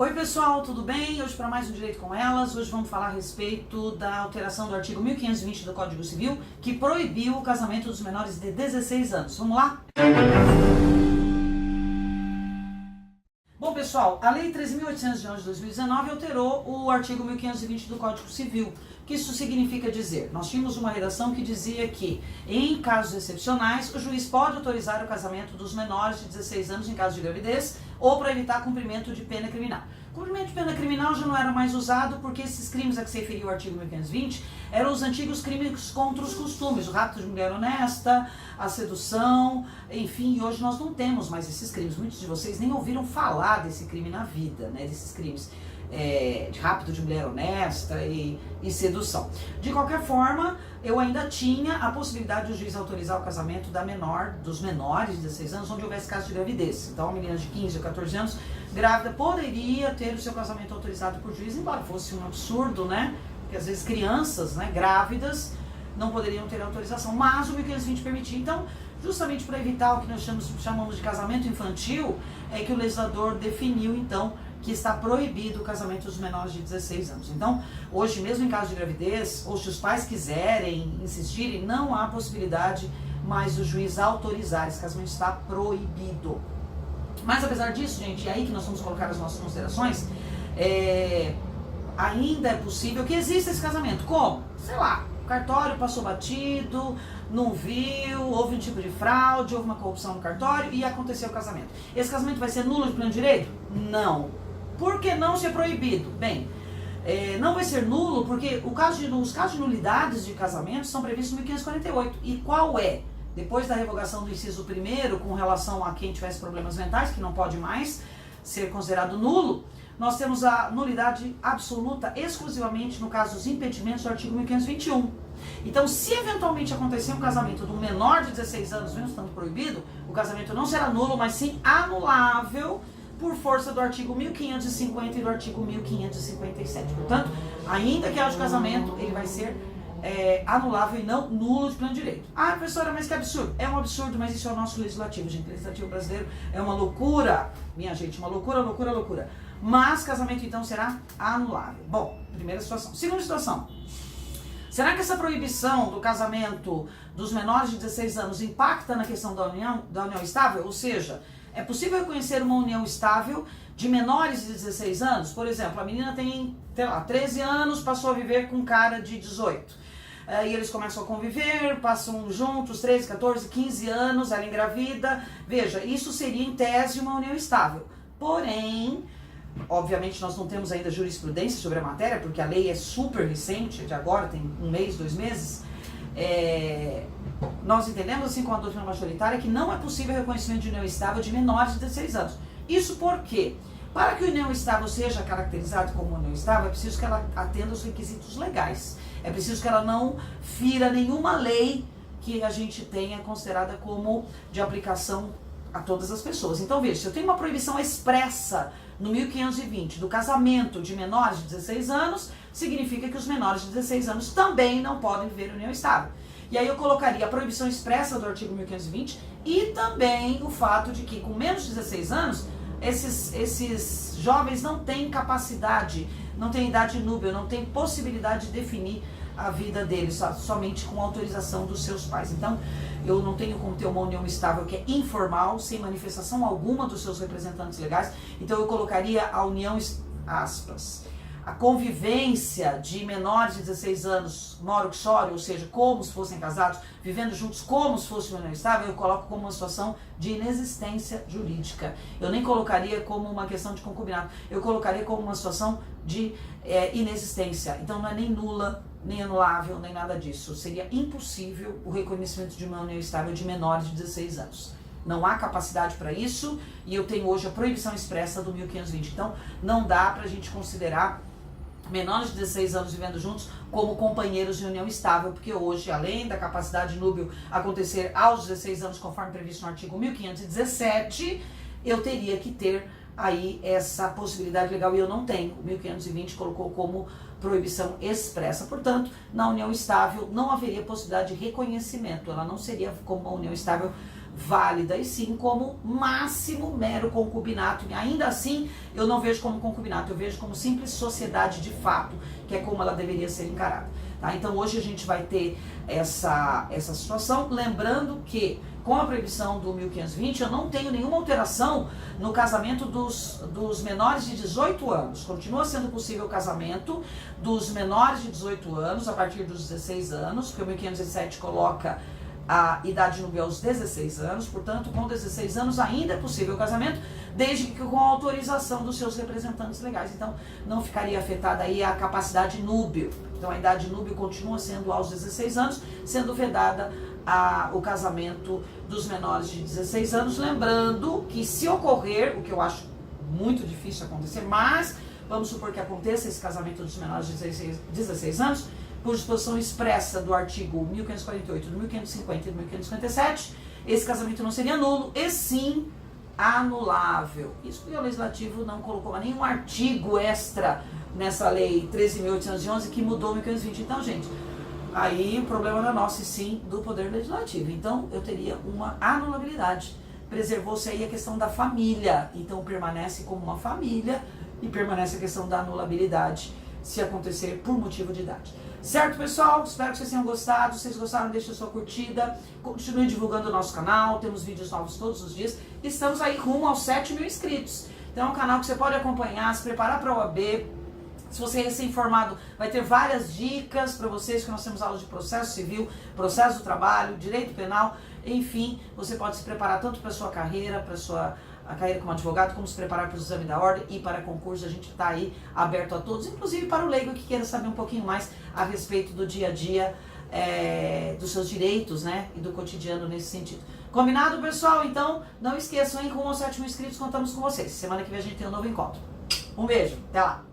Oi pessoal, tudo bem? Hoje para mais um Direito com Elas, hoje vamos falar a respeito da alteração do artigo 1520 do Código Civil, que proibiu o casamento dos menores de 16 anos. Vamos lá? Bom pessoal, a Lei 13.811 de 2019 alterou o artigo 1520 do Código Civil. O que isso significa dizer? Nós tínhamos uma redação que dizia que, em casos excepcionais, o juiz pode autorizar o casamento dos menores de 16 anos em caso de gravidez ou para evitar cumprimento de pena criminal. Cumprimento de pena criminal já não era mais usado porque esses crimes a que se referia o artigo 1520 eram os antigos crimes contra os costumes, o rapto de mulher honesta, a sedução, enfim, e hoje nós não temos mais esses crimes. Muitos de vocês nem ouviram falar desse crime na vida, né, desses crimes de rapto de mulher honesta e sedução. De qualquer forma, eu ainda tinha a possibilidade do juiz autorizar o casamento dos menores de 16 anos, onde houvesse caso de gravidez. Então, a menina de 15 ou 14 anos, grávida, poderia ter o seu casamento autorizado por juiz, embora fosse um absurdo, né? Porque às vezes crianças, né, grávidas não poderiam ter autorização, mas o 1520 permitia. Então, justamente para evitar o que nós chamamos de casamento infantil, é que o legislador definiu, então, que está proibido o casamento dos menores de 16 anos. Então, hoje, mesmo em caso de gravidez, ou se os pais quiserem, insistirem, não há possibilidade mais do juiz autorizar. Esse casamento está proibido. Mas, apesar disso, gente, é aí que nós vamos colocar as nossas considerações, ainda é possível que exista esse casamento. Como? Sei lá, o cartório passou batido, não viu, houve um tipo de fraude, houve uma corrupção no cartório e aconteceu o casamento. Esse casamento vai ser nulo de pleno direito? Não. Por que não ser proibido? Bem, não vai ser nulo porque os casos de nulidades de casamento são previstos no 1548. E qual é? Depois da revogação do inciso 1º, com relação a quem tivesse problemas mentais, que não pode mais ser considerado nulo, nós temos a nulidade absoluta exclusivamente no caso dos impedimentos do artigo 1521. Então, se eventualmente acontecer um casamento de um menor de 16 anos, mesmo estando proibido, o casamento não será nulo, mas sim anulável por força do artigo 1550 e do artigo 1557. Portanto, ainda que haja casamento, ele vai ser anulável e não nulo de pleno direito. Ah, professora, mas que absurdo. É um absurdo, mas isso é o nosso legislativo, gente. O legislativo brasileiro é uma loucura, minha gente, uma loucura, loucura, loucura. Mas casamento, então, será anulável. Bom, primeira situação. Segunda situação. Será que essa proibição do casamento dos menores de 16 anos impacta na questão da união estável? Ou seja, é possível reconhecer uma união estável de menores de 16 anos? Por exemplo, a menina tem, sei lá, 13 anos, passou a viver com um cara de 18. E eles começam a conviver, passam juntos 13, 14, 15 anos, ela engravida. Veja, isso seria em tese uma união estável. Porém, obviamente nós não temos ainda jurisprudência sobre a matéria, porque a lei é super recente, de agora, tem um mês, 2 meses. Nós entendemos, assim como a doutrina majoritária, que não é possível o reconhecimento de união estável de menores de 16 anos. Isso porque, para que a união estável seja caracterizada como união estável, é preciso que ela atenda aos requisitos legais. É preciso que ela não fira nenhuma lei que a gente tenha considerada como de aplicação a todas as pessoas. Então, veja, se eu tenho uma proibição expressa no 1520 do casamento de menores de 16 anos, significa que os menores de 16 anos também não podem viver união estável. E aí eu colocaria a proibição expressa do artigo 1520 e também o fato de que com menos de 16 anos, esses jovens não têm capacidade, não têm idade núbia, não têm possibilidade de definir a vida deles, somente com autorização dos seus pais. Então, eu não tenho como ter uma união estável que é informal, sem manifestação alguma dos seus representantes legais. Então, eu colocaria a união, aspas, a convivência de menores de 16 anos, moro-xório, ou seja, como se fossem casados, vivendo juntos como se fosse uma união estável, eu coloco como uma situação de inexistência jurídica. Eu nem colocaria como uma questão de concubinato, eu colocaria como uma situação de inexistência. Então não é nem nula, nem anulável, nem nada disso. Seria impossível o reconhecimento de uma união estável de menores de 16 anos. Não há capacidade para isso e eu tenho hoje a proibição expressa do 1520. Então não dá para a gente considerar menores de 16 anos vivendo juntos como companheiros de união estável, porque hoje, além da capacidade núbil acontecer aos 16 anos, conforme previsto no artigo 1517, eu teria que ter aí essa possibilidade legal e eu não tenho. O 1520 colocou como proibição expressa. Portanto, na união estável não haveria possibilidade de reconhecimento, ela não seria como uma união estável válida, e sim como máximo mero concubinato. E ainda assim, eu não vejo como concubinato, eu vejo como simples sociedade de fato, que é como ela deveria ser encarada. Tá? Então hoje a gente vai ter essa situação, lembrando que com a proibição do 1520 eu não tenho nenhuma alteração no casamento dos menores de 18 anos. Continua sendo possível o casamento dos menores de 18 anos a partir dos 16 anos, porque o 1507 coloca a idade núbil aos 16 anos, portanto, com 16 anos ainda é possível o casamento, desde que com a autorização dos seus representantes legais. Então, não ficaria afetada aí a capacidade núbil. Então, a idade núbil continua sendo aos 16 anos, sendo vedada o casamento dos menores de 16 anos. Lembrando que se ocorrer, o que eu acho muito difícil acontecer, mas vamos supor que aconteça esse casamento dos menores de 16 anos, por disposição expressa do artigo 1548, do 1550 e do 1557, esse casamento não seria nulo, e sim anulável. Isso porque o Legislativo não colocou nenhum artigo extra nessa lei 13.811 que mudou 1520. Então, gente, aí o problema não é nosso, e sim do Poder Legislativo. Então, eu teria uma anulabilidade. Preservou-se aí a questão da família, então permanece como uma família e permanece a questão da anulabilidade se acontecer por motivo de idade. Certo, pessoal? Espero que vocês tenham gostado. Se vocês gostaram, deixe a sua curtida. Continue divulgando o nosso canal. Temos vídeos novos todos os dias. Estamos aí rumo aos 7.000 inscritos. Então é um canal que você pode acompanhar, se preparar para a OAB. Se você é recém-formado, vai ter várias dicas para vocês, que nós temos aulas de processo civil, processo do trabalho, direito penal, enfim, você pode se preparar tanto para a sua carreira, para a carreira como advogado, como se preparar para o exame da ordem e para concurso. A gente está aí aberto a todos, inclusive para o leigo que queira saber um pouquinho mais a respeito do dia a dia, dos seus direitos, né, e do cotidiano nesse sentido. Combinado, pessoal? Então, não esqueçam, hein, com os 7.000 inscritos, contamos com vocês. Semana que vem a gente tem um novo encontro. Um beijo, até lá!